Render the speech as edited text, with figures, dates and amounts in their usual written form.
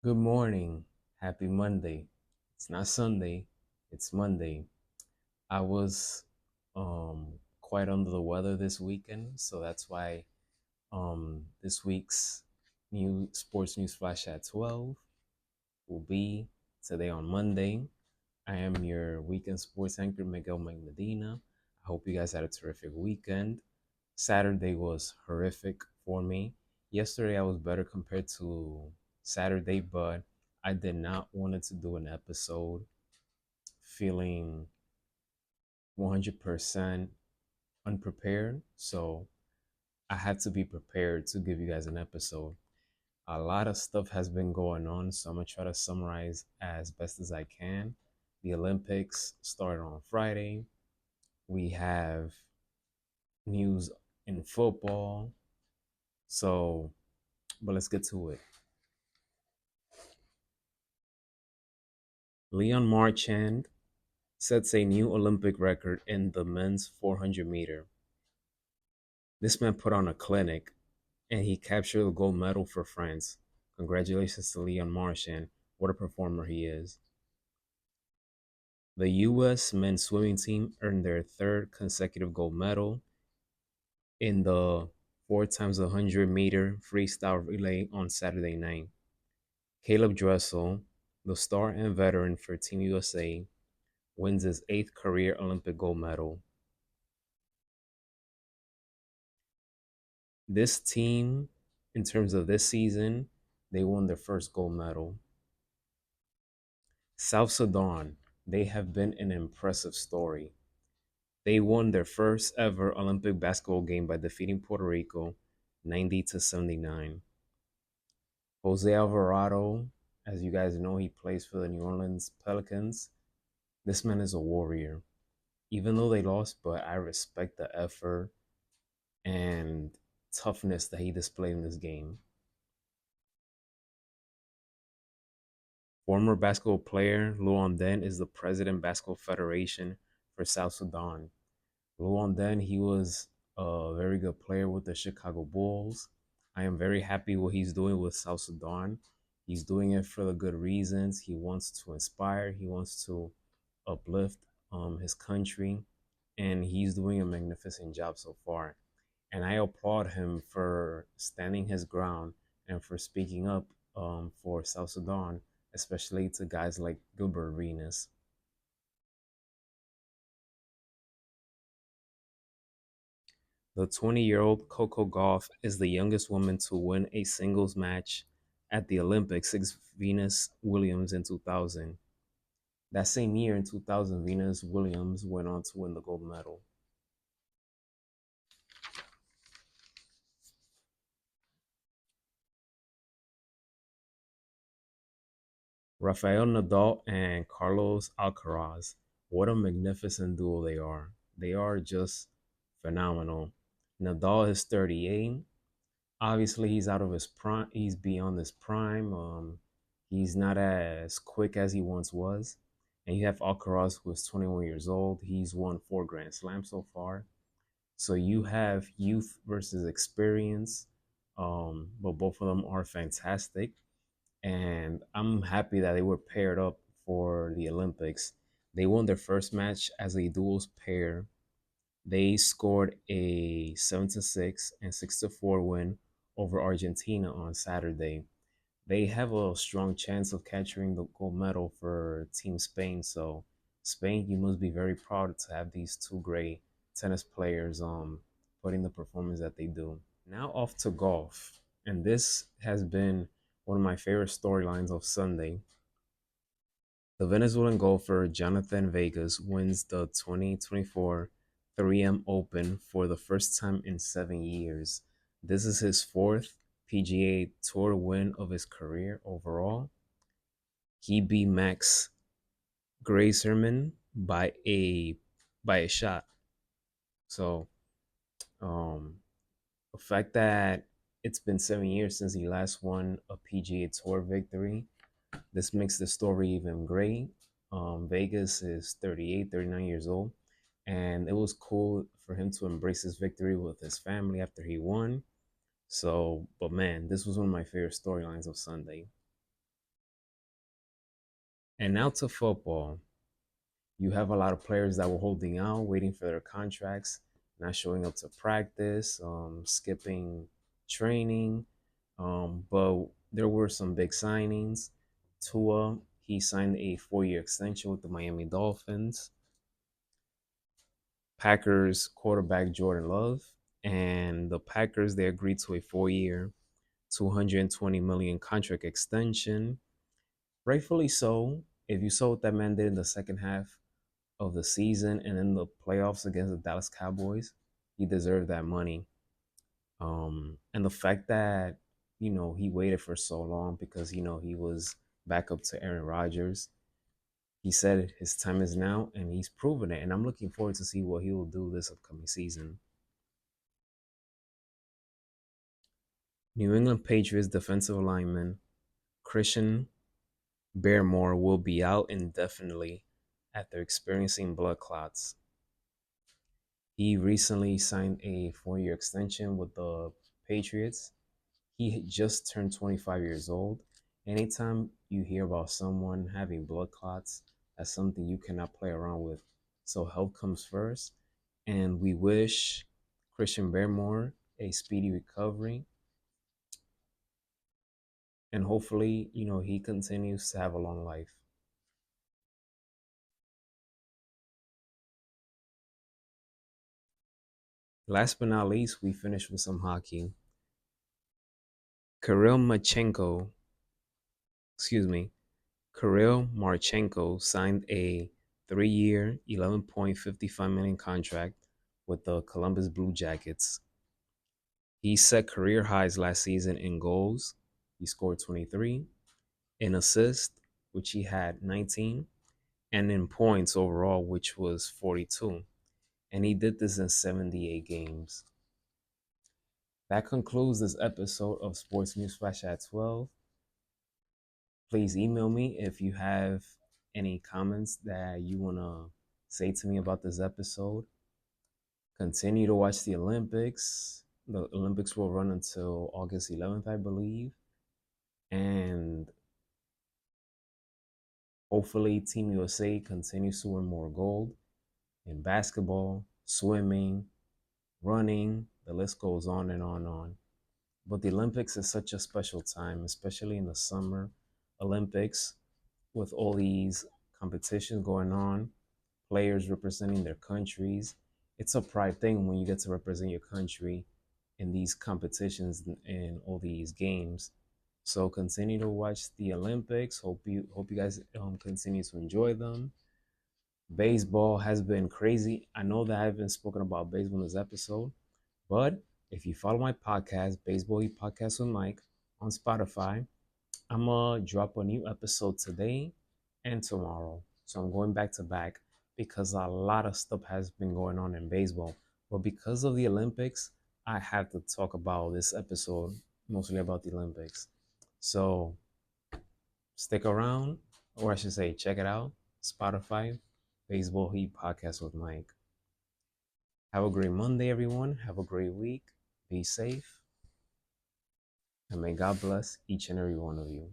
Good morning. Happy Monday. It's not Sunday, it's Monday. I was quite under the weather this weekend, so that's why this week's new sports news flash at 12 will be today on Monday. I am your weekend sports anchor, Miguel Medina. I hope you guys had a terrific weekend. Saturday was horrific for me. Yesterday I was better compared to Saturday, but I did not want to do an episode feeling 100% unprepared. So I had to be prepared to give you guys an episode. A lot of stuff has been going on, so I'm going to try to summarize as best as I can. The Olympics started on Friday. We have news in football. So, but let's get to it. Leon Marchand sets a new Olympic record in the men's 400 meter. This man put on a clinic and he captured the gold medal for France. Congratulations to Leon Marchand. What a performer he is. The U.S. men's swimming team earned their third consecutive gold medal in the 4 times 100-meter freestyle relay on Saturday night. Caleb Dressel, the star and veteran for Team USA, wins his eighth career Olympic gold medal. This team, in terms of this season, they won their first gold medal. South Sudan, they have been an impressive story. They won their first ever Olympic basketball game by defeating Puerto Rico 90-79. Jose Alvarado, as you guys know, he plays for the New Orleans Pelicans. This man is a warrior. Even though they lost, but I respect the effort and toughness that he displayed in this game. Former basketball player Jhonattan is the president Basketball Federation for South Sudan. Jhonattan, he was a very good player with the Chicago Bulls. I am very happy what he's doing with South Sudan. He's doing it for the good reasons. He wants to inspire. He wants to uplift his country, and he's doing a magnificent job so far. And I applaud him for standing his ground and for speaking up for South Sudan, especially to guys like Gilbert Arenas. The 20-year-old Coco Gauff is the youngest woman to win a singles match at the Olympics since Venus Williams in 2000. That same year in 2000, Venus Williams went on to win the gold medal. Rafael Nadal and Carlos Alcaraz. What a magnificent duo they are. They are just phenomenal. Nadal is 38. Obviously, he's out of his prime. He's beyond his prime. He's not as quick as he once was. And you have Alcaraz, who is 21 years old. He's won 4 Grand Slams so far. So you have youth versus experience. But both of them are fantastic, and I'm happy that they were paired up for the Olympics. They won their first match as a duels pair. They scored a 7-6 and 6-4 win over Argentina on Saturday. They have a strong chance of capturing the gold medal for Team Spain. So, Spain, you must be very proud to have these two great tennis players putting the performance that they do. Now off to golf. And this has been one of my favorite storylines of Sunday. The Venezuelan golfer Jonathan Vegas wins the 2024 3M Open for the first time in 7 years. This is his fourth PGA Tour win of his career overall. He beat Max Grayserman by a shot. So the fact that it's been 7 years since he last won a PGA Tour victory, this makes the story even great. Vegas is 38, 39 years old, and it was cool for him to embrace his victory with his family after he won. So, but man, this was one of my favorite storylines of Sunday. And now to football. You have a lot of players that were holding out, waiting for their contracts, not showing up to practice, skipping training. But there were some big signings. Tua, he signed a 4-year extension with the Miami Dolphins. Packers quarterback Jordan Love, and the Packers, they agreed to a 4-year, 220 million contract extension. Rightfully so. If you saw what that man did in the second half of the season and in the playoffs against the Dallas Cowboys, he deserved that money. And the fact that he waited for so long because he was back up to Aaron Rodgers. He said his time is now, and he's proven it. And I'm looking forward to see what he will do this upcoming season. New England Patriots defensive lineman Christian Barmore will be out indefinitely after experiencing blood clots. He recently signed a 4-year extension with the Patriots. He just turned 25 years old. Anytime you hear about someone having blood clots, that's something you cannot play around with. So health comes first. And we wish Christian Barmore a speedy recovery. And hopefully, he continues to have a long life. Last but not least, we finish with some hockey. Kirill Machenko, excuse me, Kirill Marchenko signed a 3-year, 11.55 million contract with the Columbus Blue Jackets. He set career highs last season in goals. He scored 23, in assists, which he had 19, and in points overall, which was 42. And he did this in 78 games. That concludes this episode of Sports News Flash at 12. Please email me if you have any comments that you want to say to me about this episode. Continue to watch the Olympics. The Olympics will run until August 11th, I believe. And hopefully, Team USA continues to win more gold in basketball, swimming, running. The list goes on and on and on. But the Olympics is such a special time, especially in the summer Olympics, with all these competitions going on, players representing their countries. It's a pride thing when you get to represent your country in these competitions and all these games. So continue to watch the Olympics. Hope you guys continue to enjoy them. Baseball has been crazy. I know that I haven't spoken about baseball in this episode, but if you follow my podcast, Baseball Eat Podcast with Mike, on Spotify, I'm gonna drop a new episode today and tomorrow. So I'm going back to back because a lot of stuff has been going on in baseball. But because of the Olympics, I have to talk about this episode, mostly about the Olympics. So stick around, or I should say, check it out. Spotify, Baseball Heat Podcast with Mike. Have a great Monday, everyone. Have a great week. Be safe. And may God bless each and every one of you.